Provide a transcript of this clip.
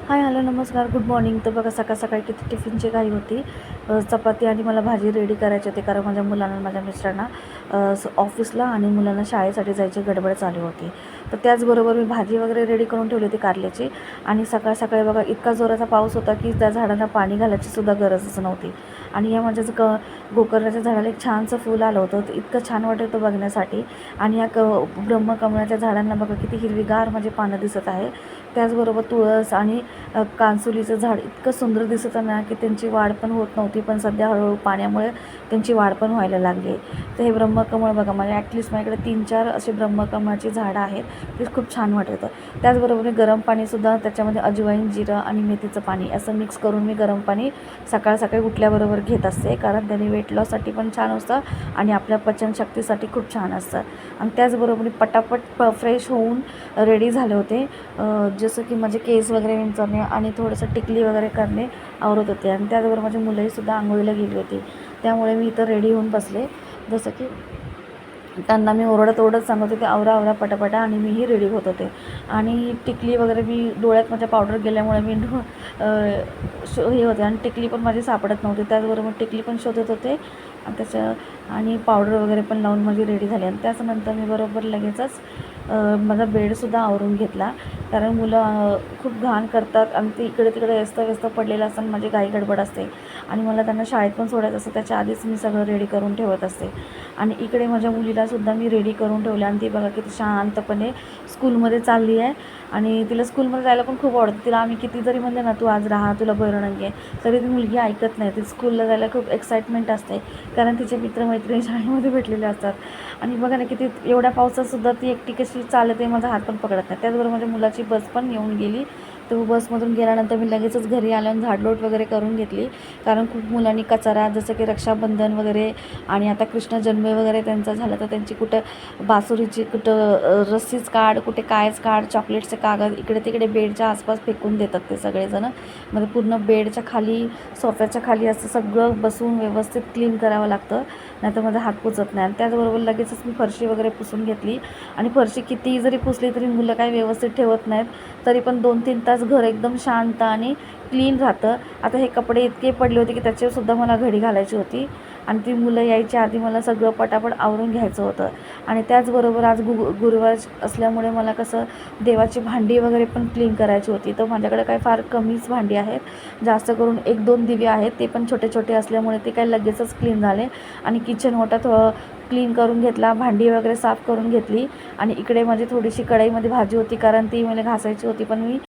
हाय, hello, नमस्कार, good morning. तर बघा सकाळी किती टिफिनची घाई होती. चपाती आणि मला भाजी रेडी करायची होती, कारण माझ्या मुलांना माझ्या मिस्टरांना ऑफिसला आणि मुलांना शाळेसाठी जायची गडबड चालू होती. तर त्याचबरोबर मी भाजी वगैरे रेडी करून ठेवली होती कारल्याची. आणि सकाळी बघा इतका जोराचा पाऊस होता की त्या झाडांना पाणी घालायची सुद्धा गरजच नव्हती. आणि या माझ्याच गोकर्णाच्या झाडाला एक छानसं फूल आलं होतं. तर इतकं छान वाटत होतं बघण्यासाठी. आणि या ब्रह्मकमळाच्या झाडांना बघा किती हिरवीगार म्हणजे पानं दिसत आहे. त्याचबरोबर तुळस आणि कांसुलीचं झाड इतकं सुंदर दिसत ना की त्यांची वाढ पण होत नव्हती, पण सध्या हळूहळू पाण्यामुळे त्यांची वाढ पण व्हायला लागली. तर हे ब्रह्मकमळ बघा, मला ॲटलिस्ट माझ्याकडे 3-4 असे ब्रह्मकमळाची झाडं आहेत. ते खूप छान वाटत होतं. त्याचबरोबर गरम पाणीसुद्धा त्याच्यामध्ये अजवाईन, जिरं आणि मेथीचं पाणी असं मिक्स करून मी गरम पाणी सकाळी उठल्याबरोबर घेत असते, कारण त्याने वेट लॉससाठी पण छान असतं आणि आपल्या पचनशक्तीसाठी खूप छान असतं. आणि त्याचबरोबर पटापट फ्रेश होऊन रेडी झाले होते. जसं की माझे केस वगैरे विंचरणे आणि थोडंसं टिकली वगैरे करणे आवरत होते. आणि त्याचबरोबर माझी मुलंहीसुद्धा आंघोळीला गेली होती. त्यामुळे मी इथं रेडी होऊन बसले. जसं की त्यांना मी ओरडत सांगत होते, आवरा पटापटा, आणि मीही रेडी होत होते. आणि टिकली वगैरे मी डोळ्यात माझ्या पावडर गेल्यामुळे मी हे होते, आणि टिकली पण माझी सापडत नव्हती. त्याचबरोबर टिकली पण शोधत होते आणि पावडर वगैरे पण लावून माझी रेडी झाली. आणि त्याच्यानंतर मी बरोबर लगेचच माझा बेडसुद्धा आवरून घेतला, कारण मुलं खूप घाण करतात आणि ते इकडे तिकडे व्यस्त पडलेलं असताना माझी घाई गडबड असते. आणि मला त्यांना शाळेत पण सोडायचं असतं, त्याच्या आधीच मी सगळं रेडी करून ठेवत असते. आणि इकडे माझ्या मुलीलासुद्धा मी रेडी करून ठेवलं. आणि ती बघा किती शांतपणे स्कूलमध्ये चालली आहे. आणि तिला स्कूलमध्ये जायला पण खूप आवडतं. तिला आम्ही किती जरी म्हणले ना, तू आज राहा, तुला बरं नाही आहे, तरी ती मुलगी ऐकत नाही. ती स्कूलला जायला खूप एक्साइटमेंट असते, कारण तिचे मित्रमैत्रिणी शाळेमध्ये भेटलेले असतात. आणि बघा ना, किती एवढ्या पावसातसुद्धा ती एकटी कशी चालते, माझा हात पण पकडत नाही. त्याचबरोबर माझ्या मुलाची बस पण येऊन गेली. तर बसमधून गेल्यानंतर मी लगेचच घरी आल्यावर झाडलोट वगैरे करून घेतली, कारण खूप मुलांनी कचरा, जसं की रक्षाबंधन वगैरे आणि आता कृष्ण जन्म वगैरे त्यांचा झाला, तर त्यांची कुठं बासुरीची, कुठं रस्सीच काढ, कुठे कायच काढ, चॉकलेटचे कागद इकडे तिकडे बेडच्या आसपास फेकून देतात ते सगळेजण. म्हणजे पूर्ण बेडच्या खाली, सोफ्याच्या खाली असं सगळं बसून व्यवस्थित क्लीन करावं लागतं, नाहीतर माझा हात पुसत नाही. आणि त्याचबरोबर लगेचच मी फरशी वगैरे पुसून घेतली. आणि फरशी कितीही जरी पुसली तरी मुलं काही व्यवस्थित ठेवत नाहीत, तरी पण 2-3 तास घर एकदम शांत आणि क्लीन राहतं. आता हे कपडे इतके पडले होते की त्याच्यासुद्धा मला घडी घालायची होती, आणि ती मुलं यायच्या आधी मला सगळं पटापट आवरून घ्यायचं होतं. आणि त्याचबरोबर आज गुरुवार असल्यामुळे मला कसं देवाची भांडी वगैरे पण क्लीन करायची होती. तर माझ्याकडे काय फार कमीच भांडी आहेत, जास्त करून 1-2 दिवे आहेत, ते पण छोटे छोटे असल्यामुळे ते काय लगेचच क्लीन झाले. आणि किचन ओटा क्लीन करून घेतला, भांडी वगैरे साफ करून घेतली. आणि इकडे माझी थोडीशी कढईमध्ये भाजी होती, कारण ती मला घासायची होती, पण मी